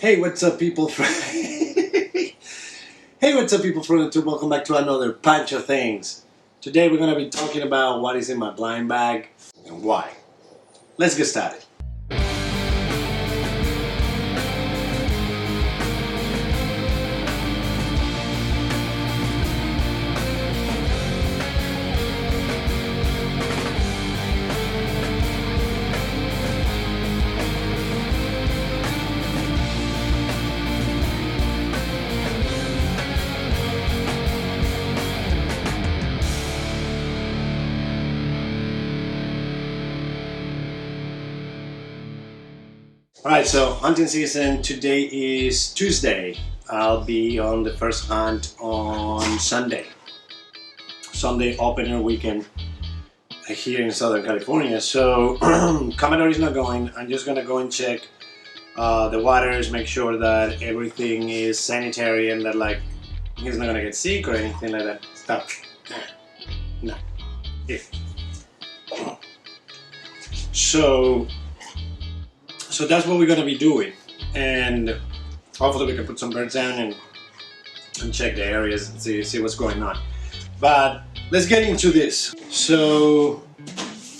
Hey, what's up, people? Hey, what's up, people from YouTube? Welcome back to another Pancho Things. Today we're going to be talking about what is in my blind bag and why. Let's get started. Alright, so hunting season, today is Tuesday. I'll be on the first hunt on Sunday. Sunday opener weekend here in Southern California. So Commodore is not going. I'm just gonna go and check the waters, make sure that everything is sanitary and that like he's not gonna get sick or anything like that. Stop. No. If. So that's what we're going to be doing, and hopefully we can put some birds down and check the areas and see what's going on. But let's get into this. So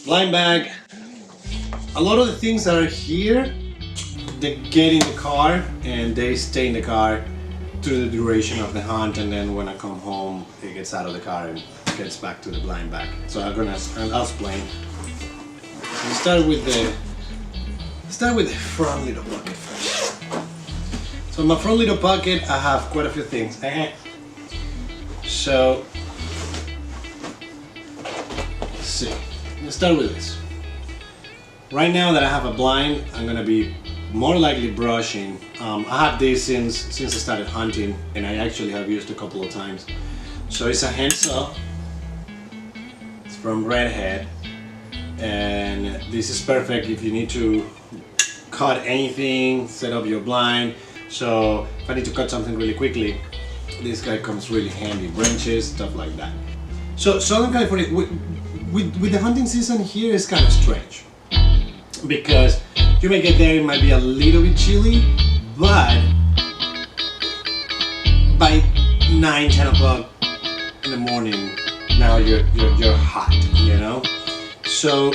blind bag, a lot of the things that are here, they get in the car and they stay in the car through the duration of the hunt, and then when I come home it gets out of the car and gets back to the blind bag. So I'll explain. We'll start with the front little pocket first. So in my front little pocket I have quite a few things. So let's see. Let's start with this. Right now that I have a blind, I'm gonna be more likely brushing. I have this since I started hunting, and I actually have used a couple of times. So it's a Handsaw. It's from Redhead, and this is perfect if you need to cut anything, set up your blind. So if I need to cut something really quickly, this guy comes really handy. Branches, stuff like that. So Southern California, with the hunting season here is kind of strange, because you may get there, it might be a little bit chilly, but by 9-10 o'clock in the morning, now you're hot, you know. So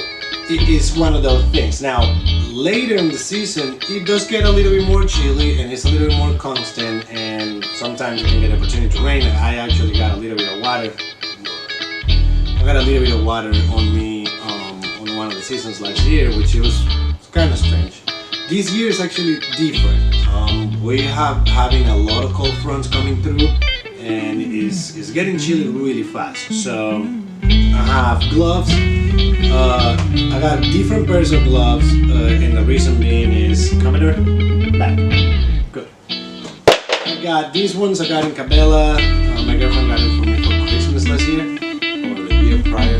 it is one of those things. Now later in the season it does get a little bit more chilly and it's a little bit more constant, and sometimes you can get an opportunity to rain. I actually got a little bit of water. I got a little bit of water on me on one of the seasons last year, which was kind of strange. This year is actually different. We have having a lot of cold fronts coming through, and it's getting chilly really fast. So I have gloves. I got different pairs of gloves, and the reason being is Commodore, back, good. I got these ones I got in Cabela. My girlfriend got it for me for Christmas last year, or the year prior.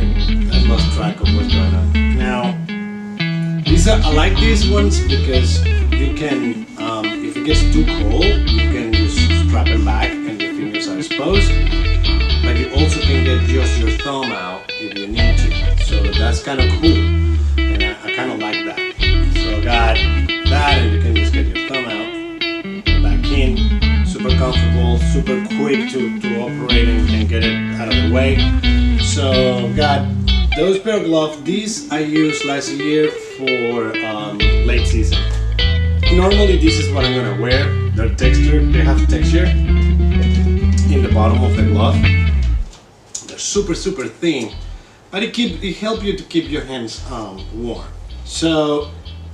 I lost track of what's going on. Now, I like these ones because you can, if it gets too cold, you can just strap them back and your fingers are exposed. But you also can get just your thumb out if you need to. So that's kind of cool, and I kind of like that. So I got that, and you can just get your thumb out, back in, super comfortable, super quick to operate and get it out of the way. So got those pair of gloves. These I used last year for late season. Normally this is what I'm gonna wear. They have texture in the bottom of the glove. They're super thin, but it helps you to keep your hands warm. So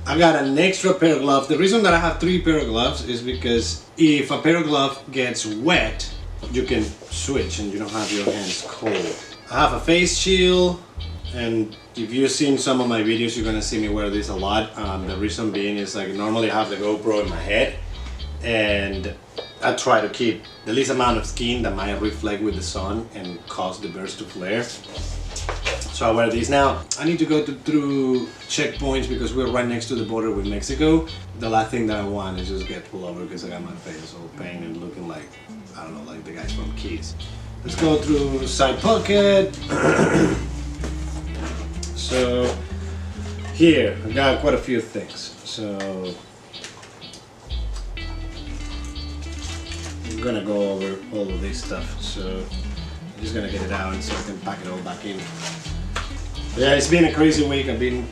I got an extra pair of gloves. The reason that I have 3 pair of gloves is because if a pair of gloves gets wet, you can switch and you don't have your hands cold. I have a face shield, and if you've seen some of my videos, you're gonna see me wear this a lot. The reason being is like normally I have the GoPro in my head, and I try to keep the least amount of skin that might reflect with the sun and cause the birds to flare. So I wear these. Now I need to go through checkpoints because we're right next to the border with Mexico. The last thing that I want is just get pulled over because I got my face all painted looking like, I don't know, like the guys from Keys. Let's go through side pocket. So here I got quite a few things. So gonna go over all of this stuff, so I'm just gonna get it out so I can pack it all back in. But yeah, it's been a crazy week. I've been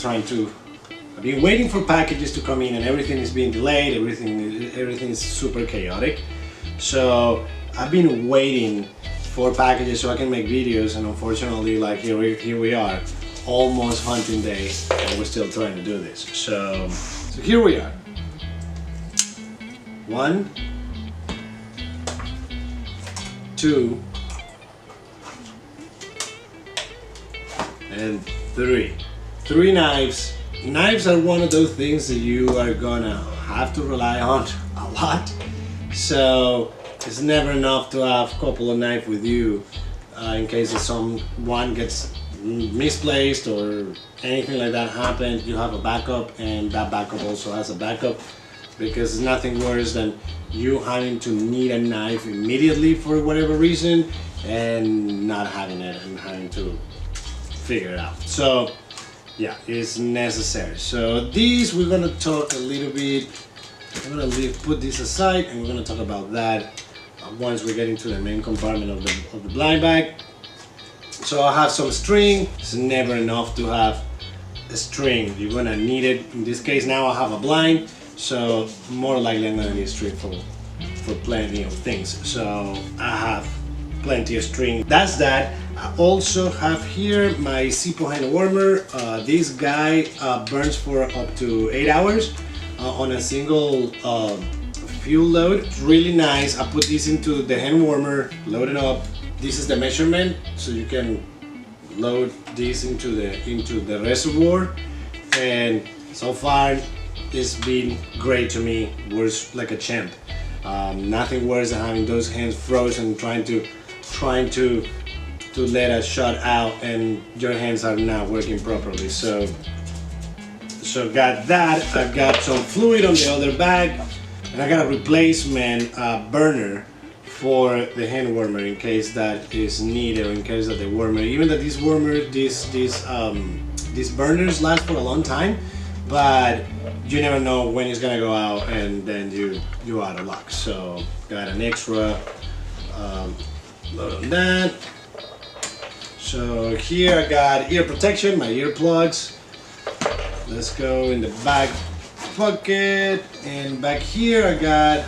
waiting for packages to come in, and everything is being delayed. Everything is super chaotic. So I've been waiting for packages so I can make videos, and unfortunately, like here we are, almost hunting day, and we're still trying to do this. So here we are. 1, 2, and 3. 3 knives. Knives are one of those things that you are gonna have to rely on a lot. So it's never enough to have a couple of knives with you in case if one gets misplaced or anything like that happens. You have a backup, and that backup also has a backup, because there's nothing worse than you having to need a knife immediately for whatever reason and not having it and having to figure it out. So yeah, it's necessary. So these, we're gonna talk a little bit. I'm gonna put this aside, and we're gonna talk about that once we get into the main compartment of the blind bag. So I have some string. It's never enough to have a string. You're gonna need it. In this case, now I have a blind, so more likely I'm gonna need string for plenty of things. So I have plenty of string. That's that. I also have here my Zippo hand warmer. This guy burns for up to 8 hours on a single fuel load. It's really nice. I put this into the hand warmer, load it up. This is the measurement, so you can load this into the reservoir. And so far, it's been great to me. Works like a champ. Nothing worse than having those hands frozen, trying to let a shot out, and your hands are not working properly. So got that. I've got some fluid on the other bag, and I got a replacement burner for the hand warmer in case that is needed, or in case that the warmer, even that these burners last for a long time, but you never know when it's gonna go out, and then you out of luck. So got an extra load on that. So here I got ear protection, my earplugs. Let's go in the back pocket, and back here I got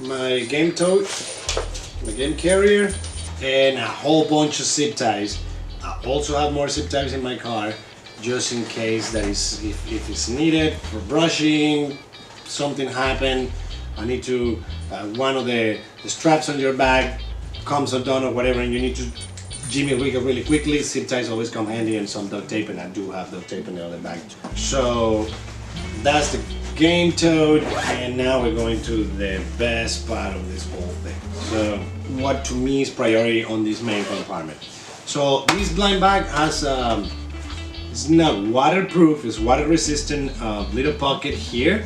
my game tote, my game carrier, and a whole bunch of zip ties. I also have more zip ties in my car, just in case that if it's needed for brushing, something happened, I need to, one of the straps on your bag comes undone or whatever, and you need to jimmy wiggle really quickly. Zip ties always come handy, and some duct tape, and I do have duct tape in the other bag. So that's the game tote, and now we're going to the best part of this whole thing. So what to me is priority on this main compartment. So this blind bag has it's not waterproof, it's water resistant little pocket here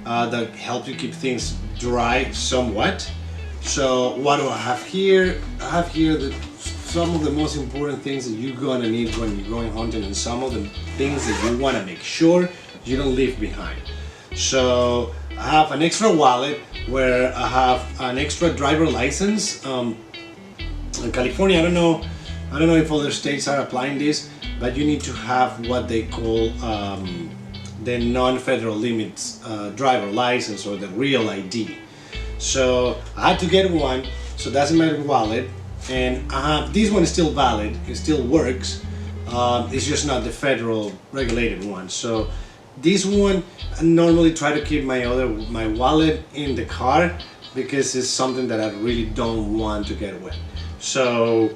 that helps you keep things dry somewhat. So what do I have here? I have here some of the most important things that you're gonna need when you're going hunting, and some of the things that you wanna make sure you don't leave behind. So I have an extra wallet where I have an extra driver license. In California, I don't know if other states are applying this, but you need to have what they call the non-federal limits driver license, or the real ID. So I had to get one, so that's in my wallet, and I have this one is still valid, it still works. It's just not the federal regulated one. So this one, I normally try to keep my wallet in the car, because it's something that I really don't want to get wet. So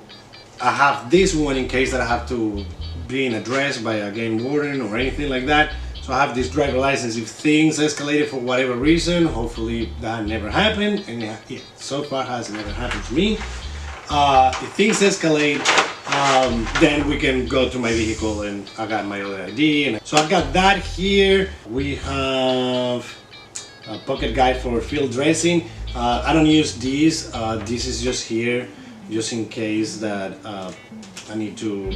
I have this one in case that I have to be addressed by a game warden or anything like that. So I have this driver license. If things escalated for whatever reason, hopefully that never happened, and yeah, so far has never happened to me. If things escalate, then we can go to my vehicle, and I got my other ID. And so I've got that here. We have a pocket guide for field dressing. I don't use these. This is just here, just in case that I need to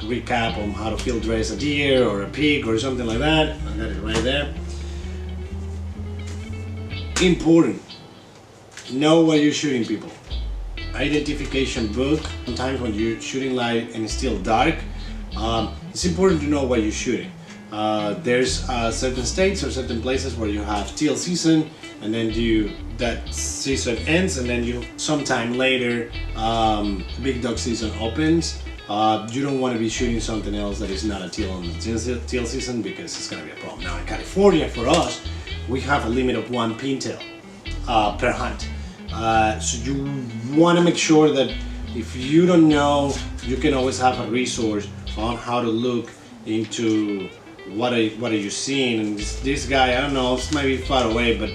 recap on how to field dress a deer or a pig or something like that. I got it right there. Important. know what you're shooting, people. Identification book. Sometimes when you're shooting light and it's still dark, it's important to know what you're shooting. There's certain states or certain places where you have teal season, and then that season ends, and then sometime later big dog season opens. You don't want to be shooting something else that is not a teal on the teal season, because it's going to be a problem. Now in California, for us, we have a limit of 1 pintail per hunt. So you want to make sure that if you don't know, you can always have a resource on how to look into what are you seeing. And this guy, I don't know, this might be far away, but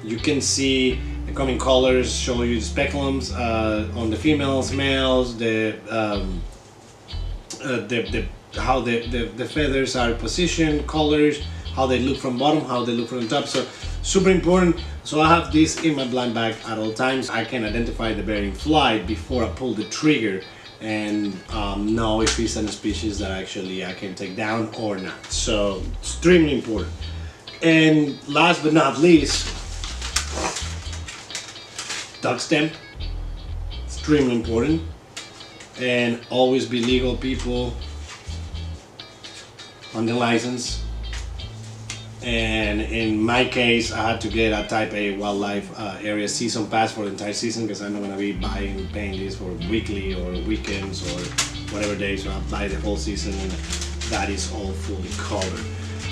you can see the coming colors, show you the speculums on the females, males, how the feathers are positioned, colors, how they look from bottom, how they look from the top. So super important. So I have this in my blind bag at all times. I can identify the bird in flight before I pull the trigger and know if it's a species that actually I can take down or not. So extremely important. And last but not least, duck stamp. Extremely important. And always be legal, people, on the license. And in my case, I had to get a Type A wildlife area season pass for the entire season, because I'm not gonna be paying this for weekly or weekends or whatever days. So I buy the whole season, and that is all fully covered.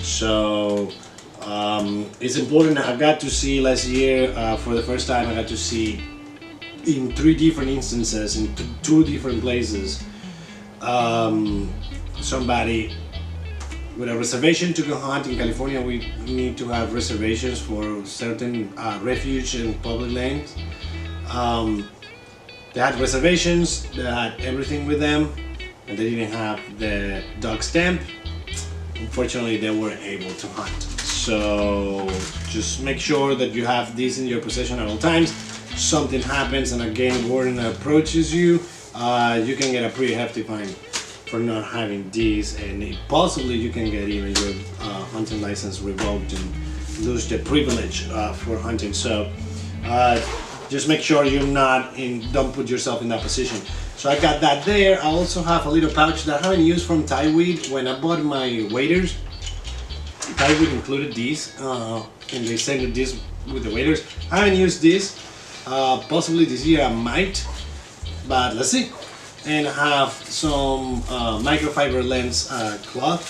So it's important. I got to see last year for the first time. I got to see in 3 different instances, in 2 different places, somebody with a reservation to go hunt. In California, we need to have reservations for certain refuge and public lands. They had reservations, they had everything with them, and they didn't have the dog stamp. Unfortunately, they weren't able to hunt. So just make sure that you have this in your possession at all times. Something happens and a game warden approaches you, you can get a pretty hefty fine for not having these, and possibly you can get even your hunting license revoked and lose the privilege for hunting. So just make sure you're not don't put yourself in that position. So I got that there. I also have a little pouch that I haven't used from Tidewe. When I bought my waders, Tidewe included these, and they sent this with the waders. I haven't used this. Possibly this year I might, but let's see. And I have some microfiber lens cloth,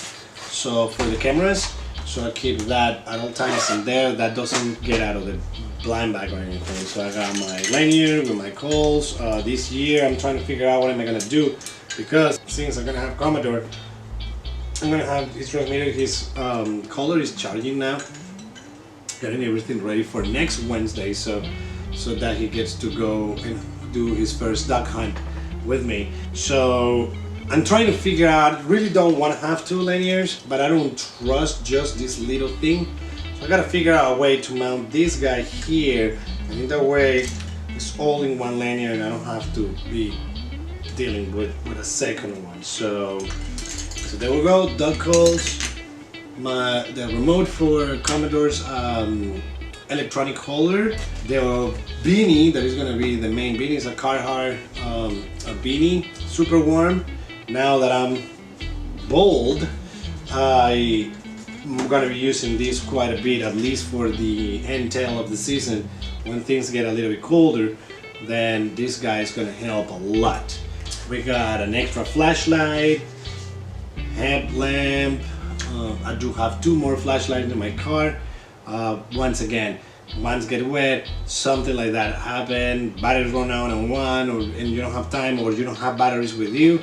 so for the cameras, so I keep that at all times in there. That doesn't get out of the blind bag or anything. So I got my lanyard with my calls. This year I'm trying to figure out what am I gonna do, because since I'm gonna have Commodore, I'm gonna have his transmitter. His color is charging now, getting everything ready for next Wednesday, so that he gets to go and do his first duck hunt with me. So I'm trying to figure out, really don't want to have 2 lanyards, but I don't trust just this little thing. So I gotta figure out a way to mount this guy here, and in that way it's all in one lanyard and I don't have to be dealing with a second one. So there we go, duck calls, the remote for Commodore's electronic holder, the beanie that is going to be the main beanie is a Carhartt a beanie, super warm. Now that I'm bald, I'm going to be using this quite a bit, at least for the end tail of the season. When things get a little bit colder, then this guy is going to help a lot. We got an extra flashlight, headlamp. I do have 2 more flashlights in my car. Once again, ones get wet, something like that happen, batteries run out on one, and you don't have time, or you don't have batteries with you,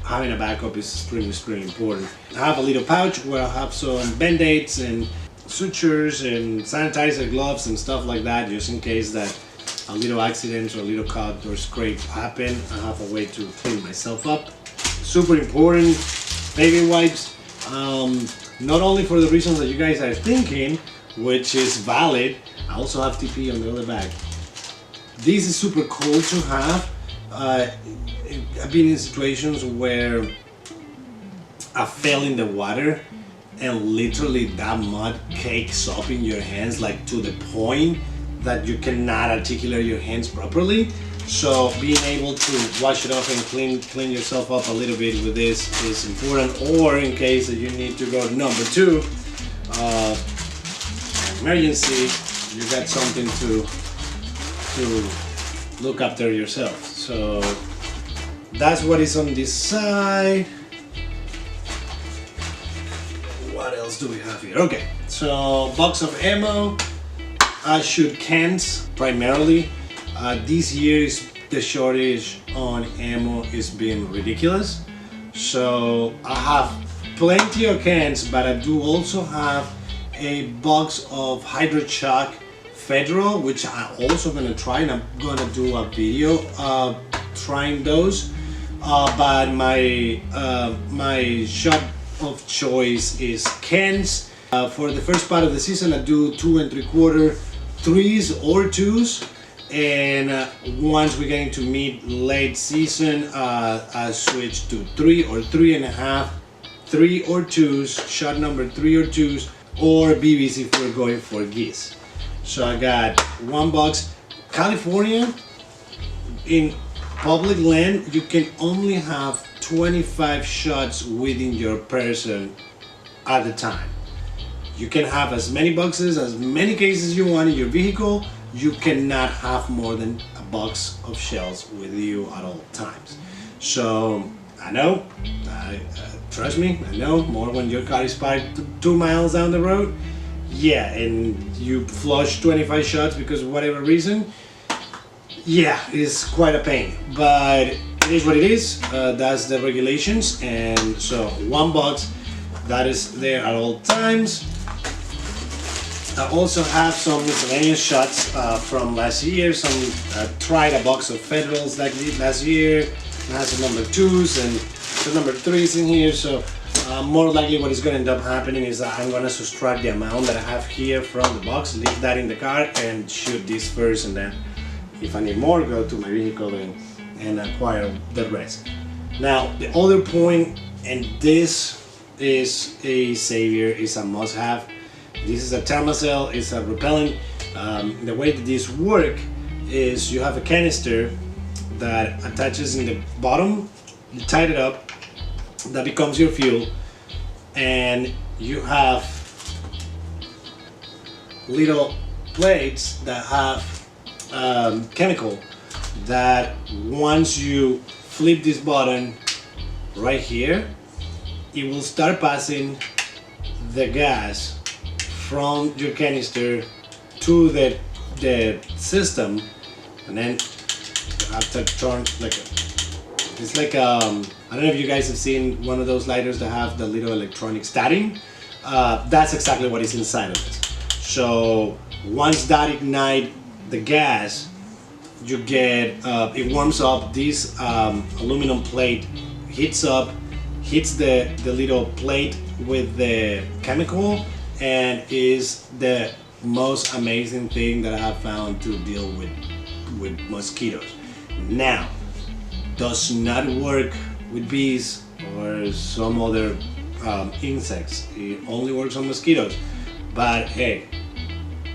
having a backup is extremely important. I have a little pouch where I have some band-aids and sutures and sanitizer, gloves and stuff like that, just in case that a little accident or a little cut or scrape happen. I have a way to clean myself up. Super important. Baby wipes, not only for the reasons that you guys are thinking, which is valid. I also have TP on the other bag. This is super cool to have. I've been in situations where I fell in the water and literally that mud cakes up in your hands, like to the point that you cannot articulate your hands properly. So being able to wash it off and clean yourself up a little bit with this is important. Or in case that you need to go to number 2, emergency, you got something to look after yourself. So that's what is on this side. What else do we have here? Okay, so box of ammo. I shoot cans primarily. This year the shortage on ammo is being ridiculous. So I have plenty of cans, but I do also have a box of Hydro Shock Federal, which I'm also gonna try, and I'm gonna do a video trying those. But my shot of choice is cans. For the first part of the season, I do 2 3/4, 3s or 2s. And once we get into late season, I switch to 3 or 3.5, 3 or 2s, shot number 3 or 2s, or BBs if we're going for geese. So I got 1 box. California, in public land, you can only have 25 shots within your person at a time. You can have as many boxes, as many cases you want in your vehicle. You cannot have more than a box of shells with you at all times. So I know, trust me, I know more when your car is parked 2 miles down the road. Yeah, and you flush 25 shots because of whatever reason. Yeah, it's quite a pain, but it is what it is. That's the regulations, and so 1 box that is there at all times. I also have some miscellaneous shots from last year. Tried a box of Federals that I did last year. It has some number 2s and some number 3s in here. So more likely what is going to end up happening is that I'm going to subtract the amount that I have here from the box, leave that in the car, and shoot this first, and then if I need more, go to my vehicle and acquire the rest. Now the other point, and this is a savior, is a must-have. This is a Thermo Cell, it's a repellent. The way that this works is you have a canister that attaches in the bottom, you tie it up, that becomes your fuel, and you have little plates that have chemical that once you flip this button right here, it will start passing the gas from your canister to the system, and then you have to turn it's like I don't know if you guys have seen one of those lighters that have the little electronic starting. That's exactly what is inside of it. So once that ignites the gas, you get it warms up. This aluminum plate heats up, hits the little plate with the chemical, and is the most amazing thing that I have found to deal with mosquitoes. Now, does not work with bees or some other insects. It only works on mosquitoes. But hey,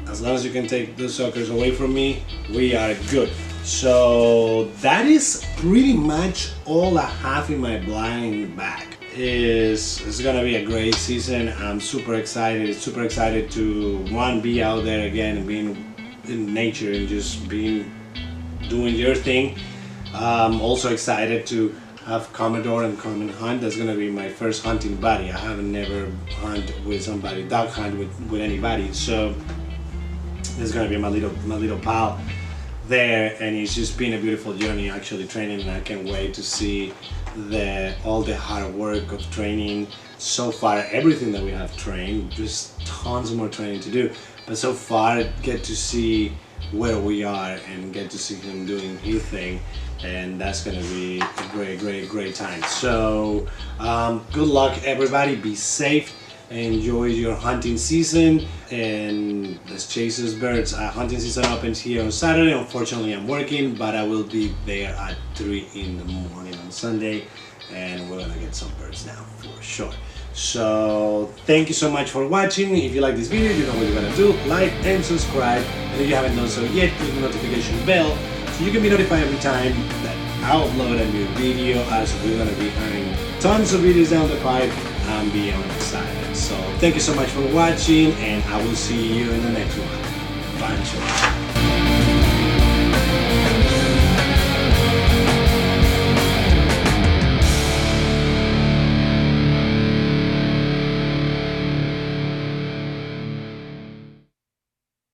as long as you can take those suckers away from me, we are good. So that is pretty much all I have in my blind bag. It's gonna be a great season. I'm super excited to be out there again and being in nature and just doing your thing. I'm also excited to have Commodore and come and hunt. That's gonna be my first hunting buddy. I haven't never hunted with somebody, dog hunt with anybody. So this is gonna be my little pal there, and it's just been a beautiful journey actually training, and I can't wait to see all the hard work of training so far. Everything that we have trained, just tons more training to do, but so far get to see where we are and get to see him doing his thing, and that's gonna be a great time. So good luck everybody, be safe, enjoy your hunting season, and let's chase those birds. Hunting season opens here on Saturday. Unfortunately I'm working, but I will be there at 3 in the morning on Sunday, and we're gonna get some birds now for sure. So thank you so much for watching. If you like this video, you know what you're gonna do. Like and subscribe. And if you haven't done so yet, click the notification bell so you can be notified every time that I upload a new video, as we're gonna be having tons of videos down the pipe. I'm beyond excited. So thank you so much for watching, and I will see you in the next one. Pancho.